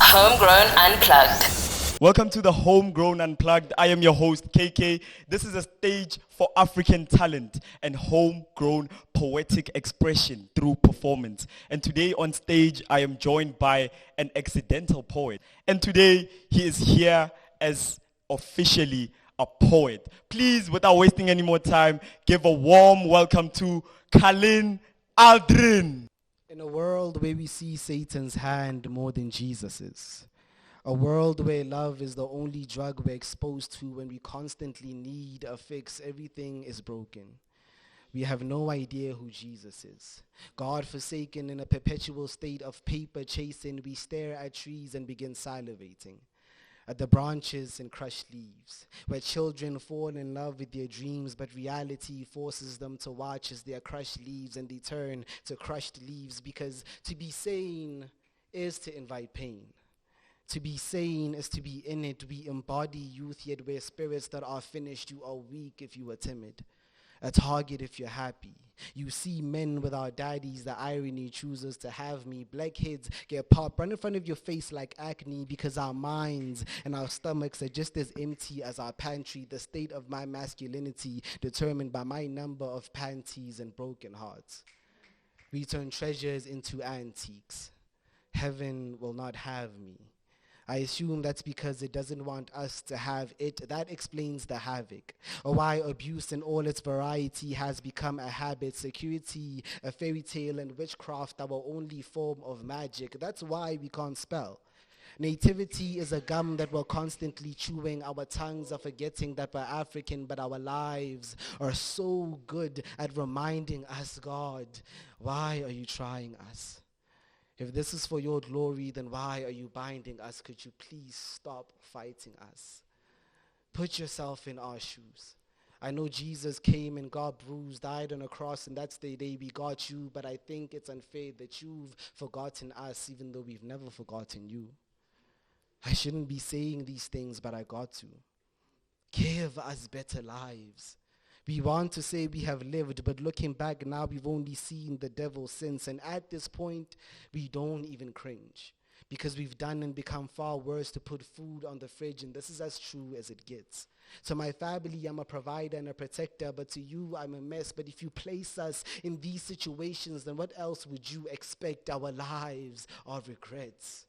Homegrown Unplugged. Welcome to the Homegrown Unplugged. I am your host, KK. This is a stage for African talent and homegrown poetic expression through performance. And today on stage, I am joined by an accidental poet. And today, he is here as officially a poet. Please, without wasting any more time, give a warm welcome to Khali Aldrin. In a world where we see Satan's hand more than Jesus's, a world where love is the only drug we're exposed to when we constantly need a fix, everything is broken. We have no idea who Jesus is. God forsaken in a perpetual state of paper chasing, we stare at trees and begin salivating at the branches and crushed leaves, where children fall in love with their dreams, but reality forces them to watch as they are crushed leaves and they turn to crushed leaves, because to be sane is to invite pain. To be sane is to be in it. We embody youth, yet we're spirits that are finished. You are weak if you are timid, a target if you're happy. You see men with our daddies, the irony chooses to have me. Black heads get popped right in front of your face like acne, because our minds and our stomachs are just as empty as our pantry. The state of my masculinity determined by my number of panties and broken hearts. We turn treasures into antiques. Heaven will not have me. I assume that's because it doesn't want us to have it. That explains the havoc, or why abuse in all its variety has become a habit. Security, a fairy tale, and witchcraft our only form of magic. That's why we can't spell. Nativity is a gum that we're constantly chewing. Our tongues are forgetting that we're African, but our lives are so good at reminding us, God, why are you trying us? If this is for your glory, then why are you binding us? Could you please stop fighting us? Put yourself in our shoes. I know Jesus came and got bruised, died on a cross, and that's the day we got you, but I think it's unfair that you've forgotten us, even though we've never forgotten you. I shouldn't be saying these things, but I got to. Give us better lives. We want to say we have lived, but looking back now, we've only seen the devil since. And at this point, we don't even cringe, because we've done and become far worse to put food on the fridge, and this is as true as it gets. To my family, I'm a provider and a protector, but to you, I'm a mess. But if you place us in these situations, then what else would you expect? Our lives are regrets,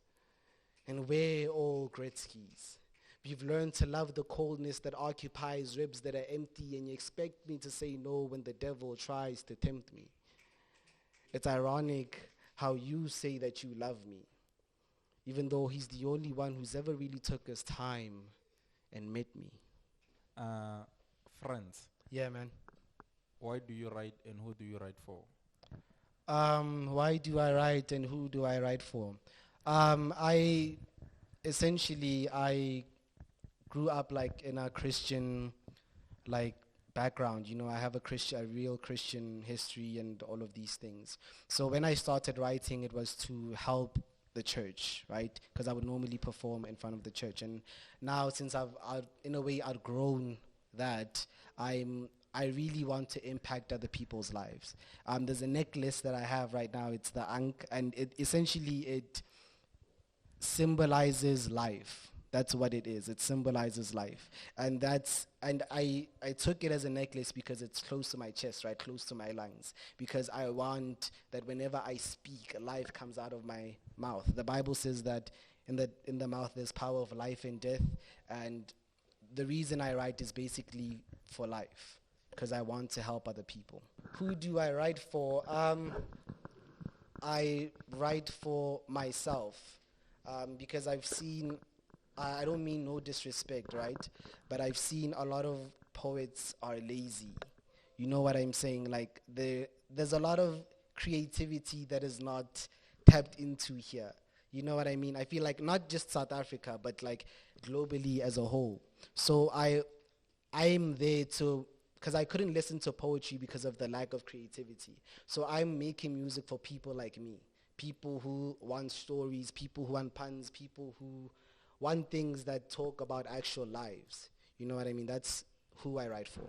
and we're all Gretzky's. You've learned to love the coldness that occupies ribs that are empty, and you expect me to say no when the devil tries to tempt me. It's ironic how you say that you love me, even though he's the only one who's ever really took his time and met me. Friends, Yeah, man. why do you write and who do you write for? Why do I write and who do I write for? I grew up like in a Christian background. You know, I have a real Christian history and all of these things. So when I started writing, it was to help the church, right? Because I would normally perform in front of the church. And now, since I've in a way outgrown that, I really want to impact other people's lives. There's a necklace that I have right now. It's the Ankh, and it symbolizes life. That's what it is. It symbolizes life. And I took it as a necklace because it's close to my chest, right? Close to my lungs. Because I want that whenever I speak, life comes out of my mouth. The Bible says that in the mouth there's power of life and death. And the reason I write is basically for life, because I want to help other people. Who do I write for? I write for myself. Because I've seen, I don't mean no disrespect, right? But I've seen a lot of poets are lazy. You know what I'm saying? Like, there's a lot of creativity that is not tapped into here. You know what I mean? I feel like not just South Africa, but like globally as a whole. So I'm there because I couldn't listen to poetry because of the lack of creativity. So I'm making music for people like me. People who want stories, people who want puns, people who want things that talk about actual lives. You know what I mean? That's who I write for.